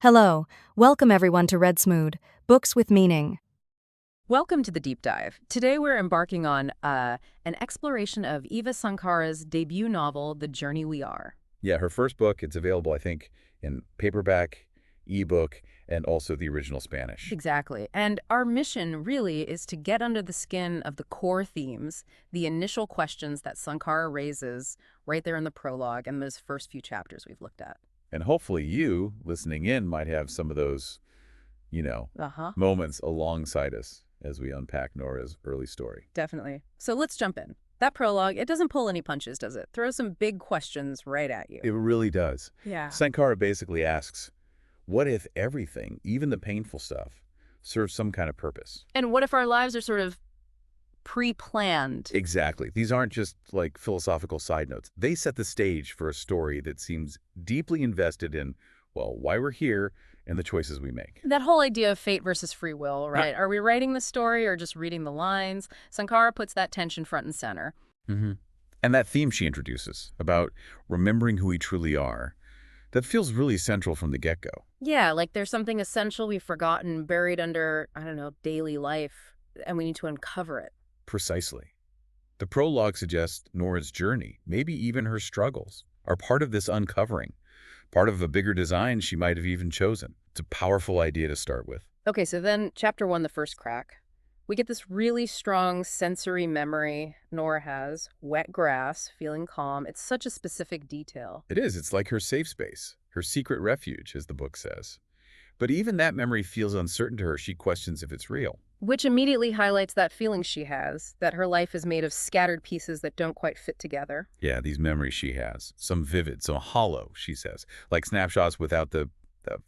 Hello, welcome everyone to Readsmood, Books with Meaning. Welcome to the deep dive. Today we're embarking on an exploration of Eva Sankara's debut novel, The Journey We Are. Yeah, her first book, it's available, I think, in paperback, ebook, and also the original Spanish. Exactly. And our mission really is to get under the skin of the core themes, the initial questions that Sankara raises right there in the prologue and those first few chapters we've looked at. And hopefully you, listening in, might have some of those, moments alongside us as we unpack Nora's early story. Definitely. So let's jump in. That prologue, it doesn't pull any punches, does it? Throws some big questions right at you. It really does. Yeah. Sankara basically asks, what if everything, even the painful stuff, serves some kind of purpose? And what if our lives are sort of pre-planned? Exactly. These aren't just like philosophical side notes. They set the stage for a story that seems deeply invested in, well, why we're here and the choices we make. That whole idea of fate versus free will, right? Are we writing the story or just reading the lines? Sankara puts that tension front and center. Mm-hmm. And that theme she introduces about remembering who we truly are, that feels really central from the get-go. Yeah, like there's something essential we've forgotten, buried under, daily life, and we need to uncover it. Precisely. The prologue suggests Nora's journey, maybe even her struggles, are part of this uncovering, part of a bigger design she might have even chosen. It's a powerful idea to start with. Okay, so then chapter 1, the first crack. We get this really strong sensory memory Nora has. Wet grass, feeling calm. It's such a specific detail. It is. It's like her safe space, her secret refuge, as the book says. But even that memory feels uncertain to her. She questions if it's real. Which immediately highlights that feeling she has, that her life is made of scattered pieces that don't quite fit together. Yeah, these memories she has. Some vivid, some hollow, she says. Like snapshots without the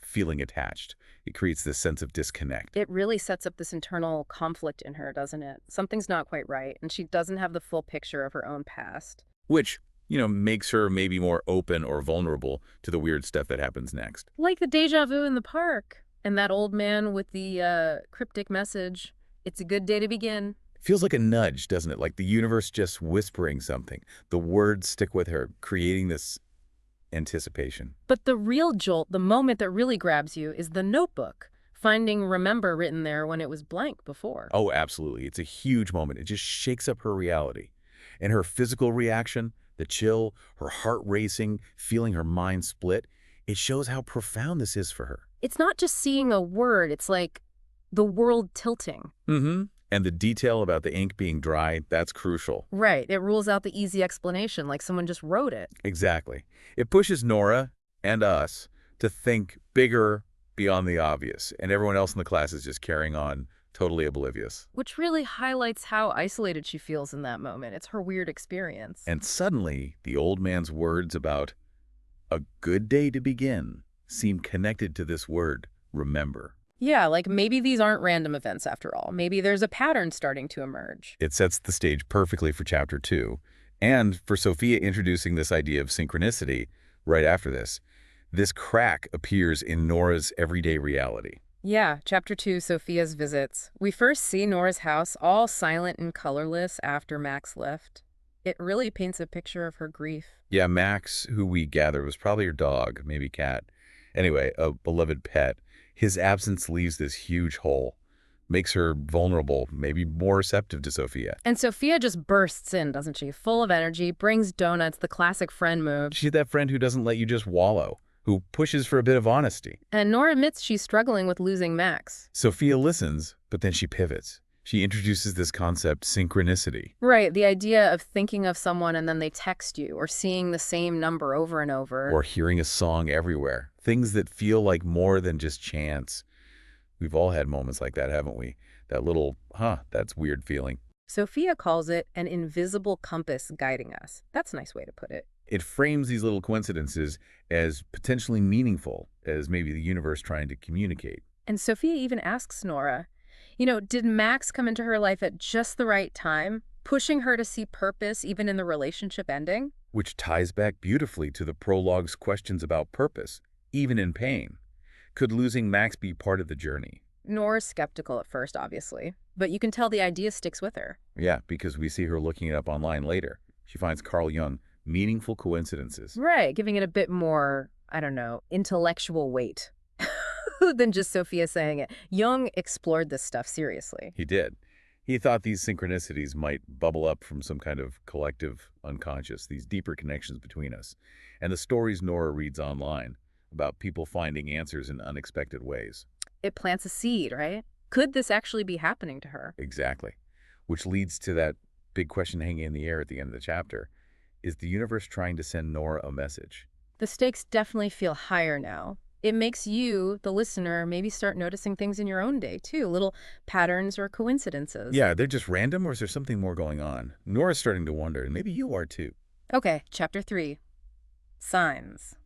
feeling attached. It creates this sense of disconnect. It really sets up this internal conflict in her, doesn't it? Something's not quite right, and she doesn't have the full picture of her own past. Which, makes her maybe more open or vulnerable to the weird stuff that happens next. Like the deja vu in the park. And that old man with the cryptic message, it's a good day to begin. Feels like a nudge, doesn't it? Like the universe just whispering something. The words stick with her, creating this anticipation. But the real jolt, the moment that really grabs you, is the notebook. Finding remember written there when it was blank before. Oh, absolutely. It's a huge moment. It just shakes up her reality. And her physical reaction, the chill, her heart racing, feeling her mind split, it shows how profound this is for her. It's not just seeing a word, it's like the world tilting. Mm-hmm. And the detail about the ink being dry, that's crucial. Right. It rules out the easy explanation, like someone just wrote it. Exactly. It pushes Nora and us to think bigger beyond the obvious, and everyone else in the class is just carrying on totally oblivious. Which really highlights how isolated she feels in that moment. It's her weird experience. And suddenly, the old man's words about a good day to begin seem connected to this word, remember. Yeah, like maybe these aren't random events after all. Maybe there's a pattern starting to emerge. It sets the stage perfectly for chapter 2, and for Sophia introducing this idea of synchronicity right after this. This crack appears in Nora's everyday reality. Yeah, chapter 2, Sophia's visits. We first see Nora's house all silent and colorless after Max left. It really paints a picture of her grief. Yeah, Max, who we gather was probably her dog, maybe cat. Anyway, a beloved pet. His absence leaves this huge hole, makes her vulnerable, maybe more receptive to Sophia. And Sophia just bursts in, doesn't she? Full of energy, brings donuts, the classic friend move. She's that friend who doesn't let you just wallow, who pushes for a bit of honesty. And Nora admits she's struggling with losing Max. Sophia listens, but then she pivots. She introduces this concept, synchronicity. Right, the idea of thinking of someone and then they text you, or seeing the same number over and over. Or hearing a song everywhere. Things that feel like more than just chance. We've all had moments like that, haven't we? That little, that's weird feeling. Sophia calls it an invisible compass guiding us. That's a nice way to put it. It frames these little coincidences as potentially meaningful, as maybe the universe trying to communicate. And Sophia even asks Nora, did Max come into her life at just the right time, pushing her to see purpose even in the relationship ending? Which ties back beautifully to the prologue's questions about purpose, even in pain. Could losing Max be part of the journey? Nora's skeptical at first, obviously, but you can tell the idea sticks with her. Yeah, because we see her looking it up online later. She finds Carl Jung, meaningful coincidences. Right, giving it a bit more, intellectual weight. than just Sophia saying it. Jung explored this stuff seriously. He did. He thought these synchronicities might bubble up from some kind of collective unconscious, these deeper connections between us. And the stories Nora reads online about people finding answers in unexpected ways. It plants a seed, right? Could this actually be happening to her? Exactly. Which leads to that big question hanging in the air at the end of the chapter. Is the universe trying to send Nora a message? The stakes definitely feel higher now. It makes you, the listener, maybe start noticing things in your own day, too, little patterns or coincidences. Yeah, they're just random, or is there something more going on? Nora's starting to wonder, and maybe you are too. Okay, chapter 3. Signs.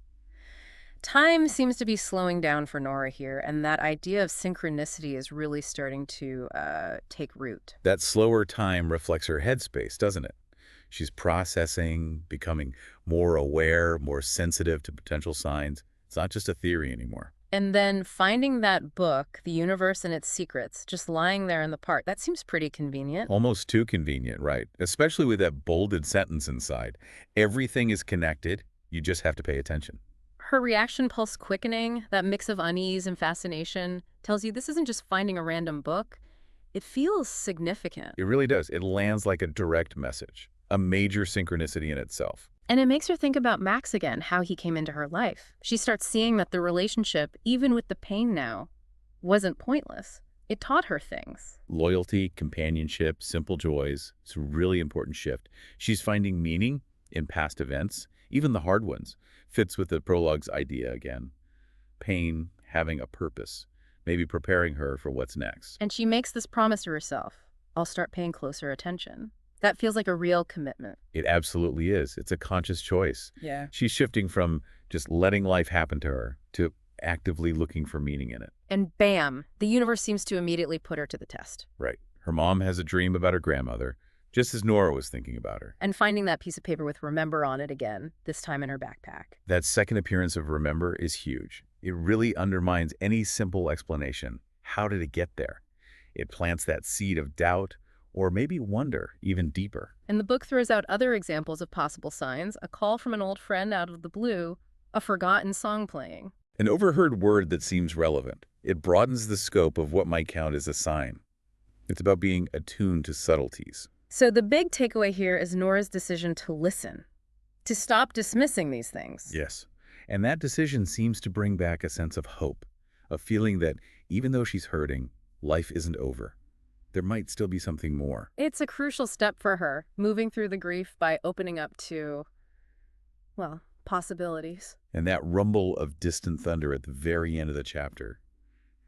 Time seems to be slowing down for Nora here, and that idea of synchronicity is really starting to take root. That slower time reflects her headspace, doesn't it? She's processing, becoming more aware, more sensitive to potential signs. It's not just a theory anymore. And then finding that book, The Universe and Its Secrets, just lying there in the park, that seems pretty convenient. Almost too convenient, right? Especially with that bolded sentence inside. Everything is connected. You just have to pay attention. Her reaction pulse quickening, that mix of unease and fascination, tells you this isn't just finding a random book. It feels significant. It really does. It lands like a direct message, a major synchronicity in itself. And it makes her think about Max again, how he came into her life. She starts seeing that the relationship, even with the pain now, wasn't pointless. It taught her things. Loyalty, companionship, simple joys. It's a really important shift. She's finding meaning in past events, even the hard ones. Fits with the prologue's idea again. Pain having a purpose, maybe preparing her for what's next. And she makes this promise to herself. I'll start paying closer attention. That feels like a real commitment. It absolutely is. It's a conscious choice. Yeah. She's shifting from just letting life happen to her to actively looking for meaning in it. And bam, the universe seems to immediately put her to the test. Right. Her mom has a dream about her grandmother, just as Nora was thinking about her. And finding that piece of paper with remember on it again, this time in her backpack. That second appearance of remember is huge. It really undermines any simple explanation. How did it get there? It plants that seed of doubt, or maybe wonder, even deeper. And the book throws out other examples of possible signs, a call from an old friend out of the blue, a forgotten song playing. An overheard word that seems relevant. It broadens the scope of what might count as a sign. It's about being attuned to subtleties. So the big takeaway here is Nora's decision to listen, to stop dismissing these things. Yes. And that decision seems to bring back a sense of hope, a feeling that even though she's hurting, life isn't over. There might still be something more. It's a crucial step for her, moving through the grief by opening up to, well, possibilities. And that rumble of distant thunder at the very end of the chapter,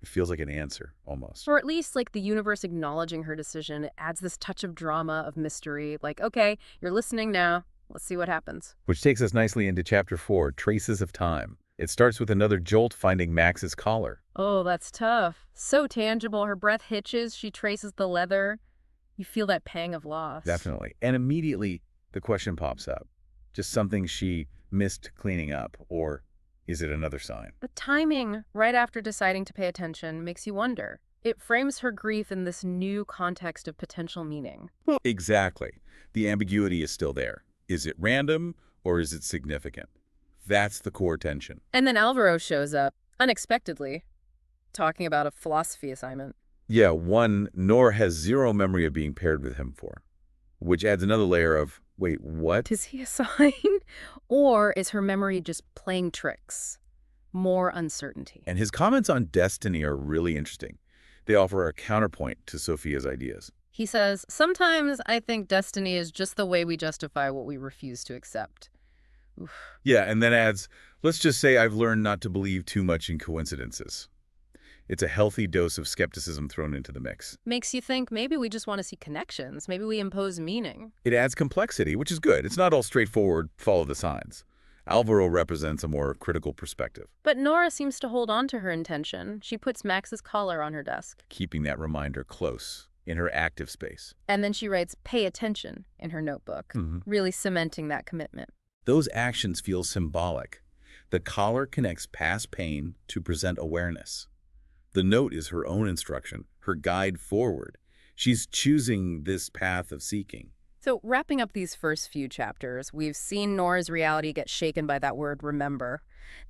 it feels like an answer, almost. Or at least like the universe acknowledging her decision. It adds this touch of drama, of mystery, like, okay, you're listening now. Let's see what happens. Which takes us nicely into Chapter 4, Traces of Time. It starts with another jolt finding Max's collar. Oh, that's tough. So tangible. Her breath hitches. She traces the leather. You feel that pang of loss. Definitely. And immediately the question pops up. Just something she missed cleaning up, or is it another sign? The timing, right after deciding to pay attention, makes you wonder. It frames her grief in this new context of potential meaning. Exactly. The ambiguity is still there. Is it random, or is it significant? That's the core tension. And then Alvaro shows up, unexpectedly, talking about a philosophy assignment. Yeah, one, Nora has zero memory of being paired with him for, which adds another layer of, wait, what? Is he a sign? Or is her memory just playing tricks? More uncertainty. And his comments on destiny are really interesting. They offer a counterpoint to Sophia's ideas. He says, sometimes I think destiny is just the way we justify what we refuse to accept. Oof. Yeah, and then adds, let's just say I've learned not to believe too much in coincidences. It's a healthy dose of skepticism thrown into the mix. Makes you think maybe we just want to see connections. Maybe we impose meaning. It adds complexity, which is good. It's not all straightforward, follow the signs. Alvaro represents a more critical perspective. But Nora seems to hold on to her intention. She puts Max's collar on her desk. Keeping that reminder close in her active space. And then she writes, pay attention, in her notebook, really cementing that commitment. Those actions feel symbolic. The collar connects past pain to present awareness. The note is her own instruction, her guide forward. She's choosing this path of seeking. So, wrapping up these first few chapters, we've seen Nora's reality get shaken by that word remember.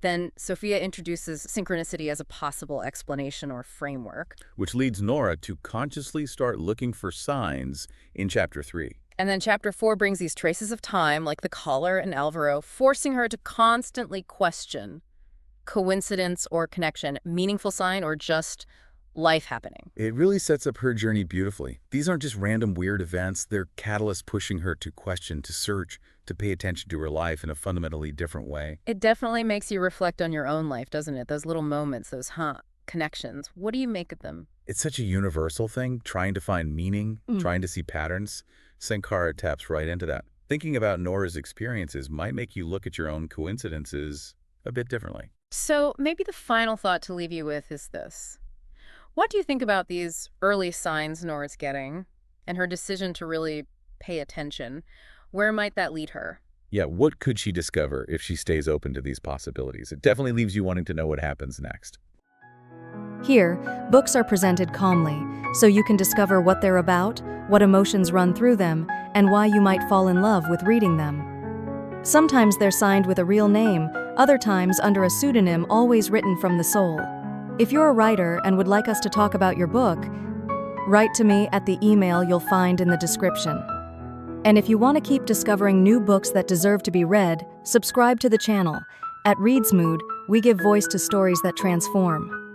Then Sophia introduces synchronicity as a possible explanation or framework. Which leads Nora to consciously start looking for signs in Chapter 3. And then Chapter 4 brings these traces of time, like the collar and Alvaro, forcing her to constantly question coincidence or connection, meaningful sign or just life happening. It really sets up her journey beautifully. These aren't just random weird events, they're catalysts pushing her to question, to search, to pay attention to her life in a fundamentally different way. It definitely makes you reflect on your own life, doesn't it? Those little moments, those connections. What do you make of them? It's such a universal thing, trying to find meaning, trying to see patterns. Sankara taps right into that. Thinking about Nora's experiences might make you look at your own coincidences a bit differently. So maybe the final thought to leave you with is this. What do you think about these early signs Nora's getting and her decision to really pay attention? Where might that lead her? Yeah, what could she discover if she stays open to these possibilities? It definitely leaves you wanting to know what happens next. Here, books are presented calmly, so you can discover what they're about, what emotions run through them, and why you might fall in love with reading them. Sometimes they're signed with a real name, other times under a pseudonym always written from the soul. If you're a writer and would like us to talk about your book, write to me at the email you'll find in the description. And if you want to keep discovering new books that deserve to be read, subscribe to the channel. At Readsmood, we give voice to stories that transform.